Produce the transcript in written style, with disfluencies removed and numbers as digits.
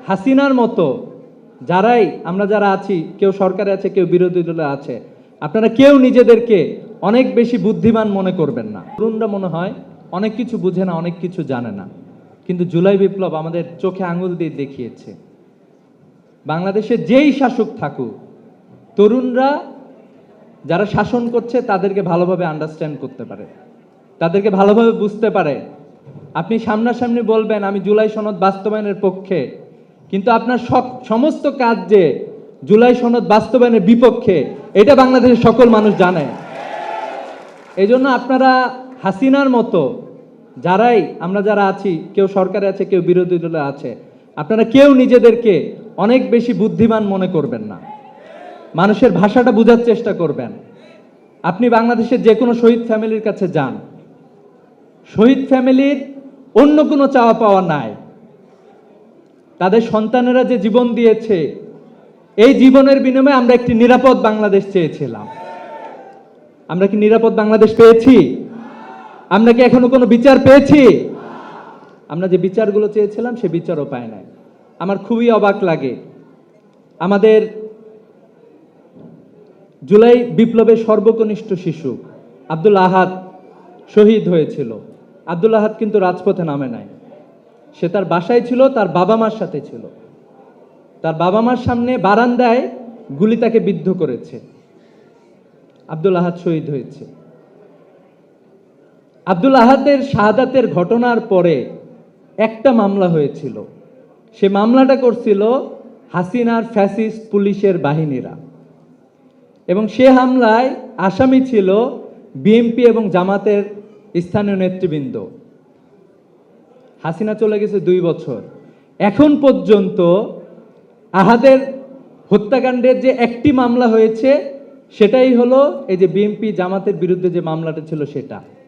হাসিনার মতো আমরা যারা আছি, কেউ সরকারে আছে, কেউ বিরোধী দলে আছে, আপনারা কেউ নিজেদেরকে অনেক বেশি বুদ্ধিমান মনে করবেন না। তরুণরা মনে হয় অনেক কিছু বুঝে না, অনেক কিছু জানে না, কিন্তু জুলাই বিপ্লব আমাদের চোখে আঙুল দিয়ে দেখিয়েছে বাংলাদেশে যেই শাসক থাকুক, তরুণরা যারা শাসন করছে তাদেরকে ভালোভাবে আন্ডারস্ট্যান্ড করতে পারে, তাদেরকে ভালোভাবে বুঝতে পারে। আপনি সামনাসামনি বলবেন আমি জুলাই সনদ বাস্তবায়নের পক্ষে, কিন্তু আপনার সমস্ত কাজ যে জুলাই সনদ বাস্তবায়নের বিপক্ষে, এটা বাংলাদেশের সকল মানুষ জানে। এই জন্য আপনারা হাসিনার মতো আমরা যারা আছি, কেউ সরকারে আছে, কেউ বিরোধী দলে আছে, আপনারা কেউ নিজেদেরকে অনেক বেশি বুদ্ধিমান মনে করবেন না। মানুষের ভাষাটা বোঝার চেষ্টা করবেন। আপনি বাংলাদেশের যে কোনো শহীদ ফ্যামিলির কাছে যান, শহীদ ফ্যামিলির অন্য কোনো চাওয়া পাওয়া নাই। তাদের সন্তানেরা যে জীবন দিয়েছে, এই জীবনের বিনিময়ে আমরা একটি নিরাপদ বাংলাদেশ চেয়েছিলাম। আমরা কি নিরাপদ বাংলাদেশ পেয়েছি? আমরা কি এখনো কোনো বিচার পেয়েছি? আমরা যে বিচারগুলো চেয়েছিলাম সে বিচারও পায় নাই। আমার খুবই অবাক লাগে, আমাদের জুলাই বিপ্লবের সর্বকনিষ্ঠ শিশু আব্দুল আহাদ শহীদ হয়েছিল। আব্দুল আহাদ কিন্তু রাজপথে নামে নাই, সে তার বাসায় ছিল, তার বাবা মার সাথে ছিল। তার বাবা মার সামনে বারান্দায় গুলি তাকে বিদ্ধ করেছে। আব্দুল আহাদ শহীদ হয়েছে। আব্দুল আহাদের শাহাদাতের ঘটনার পরে একটা মামলা হয়েছিল, সে মামলাটা করছিল হাসিনার ফ্যাসিস্ট পুলিশের বাহিনীরা, এবং সে হামলায় আসামি ছিল বিএনপি এবং জামাতের স্থানীয় নেতৃবৃন্দ। হাসিনা চলে গেছে 2 বছর, এখন পর্যন্ত আহাদের হত্যাকাণ্ডের যে একটি মামলা হয়েছে, সেটাই হলো এই যে বিএনপি জামাতের বিরুদ্ধে যে মামলাটা ছিল সেটা।